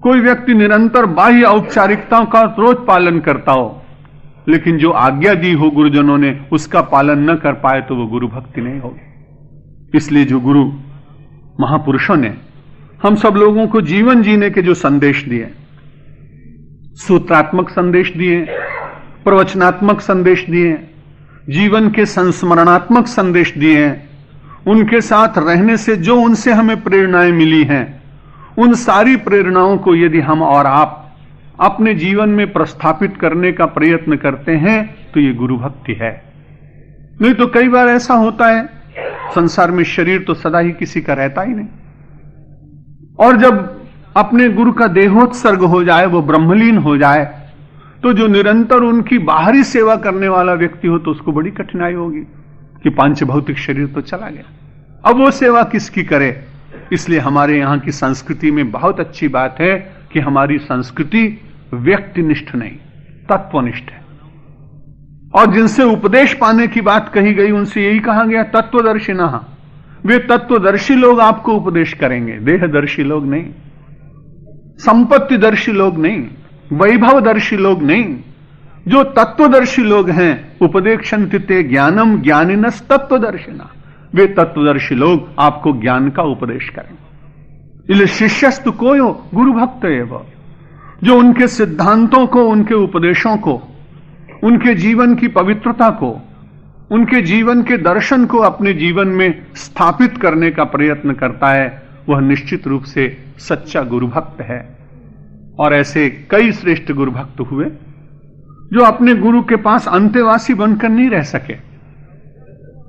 कोई व्यक्ति निरंतर बाह्य औपचारिकताओं का रोज पालन करता हो, लेकिन जो आज्ञा दी हो गुरुजनों ने उसका पालन न कर पाए तो वो गुरु भक्ति नहीं होगी। इसलिए जो गुरु महापुरुषों ने हम सब लोगों को जीवन जीने के जो संदेश दिए, सूत्रात्मक संदेश दिए, प्रवचनात्मक संदेश दिए, जीवन के संस्मरणात्मक संदेश दिए, उनके साथ रहने से जो उनसे हमें प्रेरणाएं मिली हैं, उन सारी प्रेरणाओं को यदि हम और आप अपने जीवन में प्रस्थापित करने का प्रयत्न करते हैं तो ये गुरु भक्ति है। नहीं तो कई बार ऐसा होता है संसार में शरीर तो सदा ही किसी का रहता ही नहीं, और जब अपने गुरु का देहोत्सर्ग हो जाए, वो ब्रह्मलीन हो जाए, तो जो निरंतर उनकी बाहरी सेवा करने वाला व्यक्ति हो तो उसको बड़ी कठिनाई होगी कि पांच भौतिक शरीर तो चला गया, अब वो सेवा किसकी करे। इसलिए हमारे यहां की संस्कृति में बहुत अच्छी बात है कि हमारी संस्कृति व्यक्तिनिष्ठ नहीं, तत्वनिष्ठ है। और जिनसे उपदेश पाने की बात कही गई उनसे यही कहा गया तत्वदर्शिनः, वे तत्वदर्शी लोग आपको उपदेश करेंगे, देहदर्शी लोग नहीं, संपत्तिदर्शी लोग नहीं, वैभवदर्शी लोग नहीं। जो तत्वदर्शी लोग हैं, उपदेक्षन्ति ते ज्ञानम ज्ञानिनस् तत्वदर्शिना, वे तत्वदर्शी लोग आपको ज्ञान का उपदेश करेंगे। इसलिए शिष्यस्तु कोयो गुरु भक्त एव, जो उनके सिद्धांतों को, उनके उपदेशों को, उनके जीवन की पवित्रता को, उनके जीवन के दर्शन को अपने जीवन में स्थापित करने का प्रयत्न करता है, वह निश्चित रूप से सच्चा गुरु भक्त है। और ऐसे कई श्रेष्ठ गुरु भक्त हुए जो अपने गुरु के पास अंतेवासी बनकर नहीं रह सके,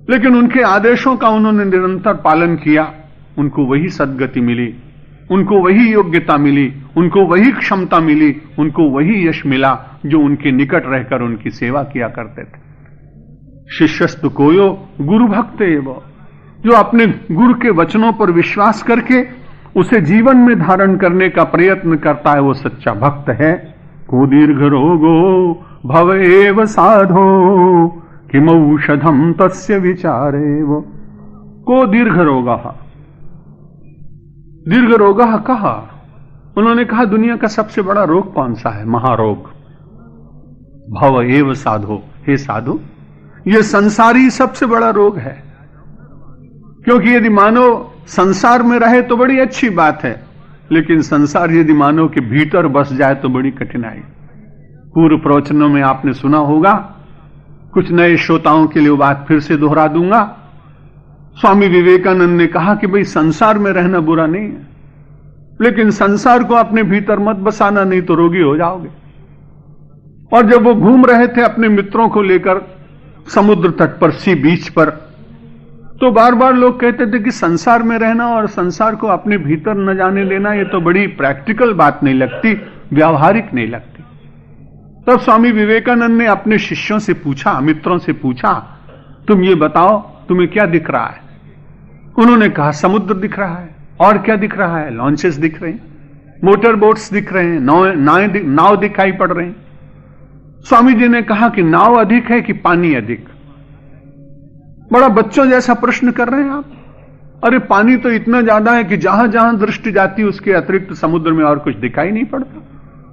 लेकिन उनके आदेशों का उन्होंने निरंतर पालन किया, उनको वही सद्गति मिली, उनको वही योग्यता मिली, उनको वही क्षमता मिली, उनको वही यश मिला जो उनके निकट रहकर उनकी सेवा किया करते थे। शिष्यस्तु कोयो गुरु भक्त एव, जो अपने गुरु के वचनों पर विश्वास करके उसे जीवन में धारण करने का प्रयत्न करता है, वो सच्चा भक्त है। को दीर्घ रोगो भव एव साधो किमौषधम तस्य विचारेव। को दीर्घ रोगः, दीर्घ रोगः कहा, उन्होंने कहा दुनिया का सबसे बड़ा रोग कौन सा है? महारोग। भव एव साधो, हे साधु, यह संसारी सबसे बड़ा रोग है। क्योंकि यदि मानव संसार में रहे तो बड़ी अच्छी बात है, लेकिन संसार यदि मानव के भीतर बस जाए तो बड़ी कठिनाई। पूर्व प्रवचनों में आपने सुना होगा, कुछ नए श्रोताओं के लिए वो बात फिर से दोहरा दूंगा। स्वामी विवेकानंद ने कहा कि भाई संसार में रहना बुरा नहीं है, लेकिन संसार को अपने भीतर मत बसाना, नहीं तो रोगी हो जाओगे। और जब वो घूम रहे थे अपने मित्रों को लेकर समुद्र तट पर, सी बीच पर, तो बार बार लोग कहते थे कि संसार में रहना और संसार को अपने भीतर न जाने देना, ये तो बड़ी प्रैक्टिकल बात नहीं लगती, व्यावहारिक नहीं लगती। तब स्वामी विवेकानंद ने अपने शिष्यों से पूछा, मित्रों से पूछा, तुम ये बताओ तुम्हें क्या दिख रहा है? उन्होंने कहा समुद्र दिख रहा है। और क्या दिख रहा है? लॉन्चेस दिख रहे हैं, मोटर बोट्स दिख रहे हैं, नाव दिखाई पड़ रहे हैं। स्वामी जी ने कहा कि नाव अधिक है कि पानी अधिक? बड़ा बच्चों जैसा प्रश्न कर रहे हैं आप। अरे पानी तो इतना ज्यादा है कि जहां जहां दृष्टि जाती है उसके अतिरिक्त समुद्र में और कुछ दिखाई नहीं पड़ता।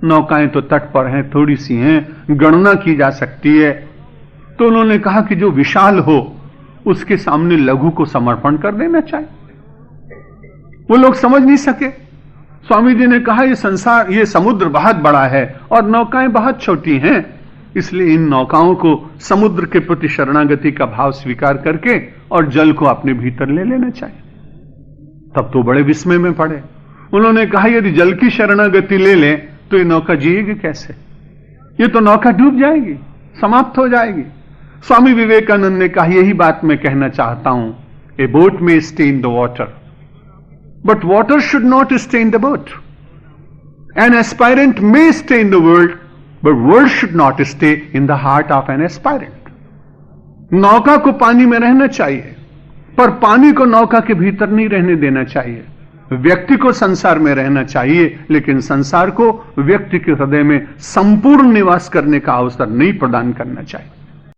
नौकाएं तो तट पर हैं, थोड़ी सी हैं, गणना की जा सकती है। तो उन्होंने कहा कि जो विशाल हो उसके सामने लघु को समर्पण कर देना चाहिए। वो लोग समझ नहीं सके। स्वामी जी ने कहा ये संसार, ये समुद्र बहुत बड़ा है और नौकाएं बहुत छोटी हैं, इसलिए इन नौकाओं को समुद्र के प्रति शरणागति का भाव स्वीकार करके और जल को अपने भीतर ले लेना चाहिए। तब तो बड़े विस्मय में पड़े। उन्होंने कहा यदि जल की शरणागति ले लें तो ये नौका जिएगी कैसे? ये तो नौका डूब जाएगी, समाप्त हो जाएगी। स्वामी विवेकानंद ने कहा यही बात मैं कहना चाहता हूं, ए बोट में stay in the water but water should not stay in the boat. An aspirant may stay in the world but world should not stay in the heart of an aspirant. नौका को पानी में रहना चाहिए, पर पानी को नौका के भीतर नहीं रहने देना चाहिए। व्यक्ति को संसार में रहना चाहिए, लेकिन संसार को व्यक्ति के हृदय में संपूर्ण निवास करने का अवसर नहीं प्रदान करना चाहिए।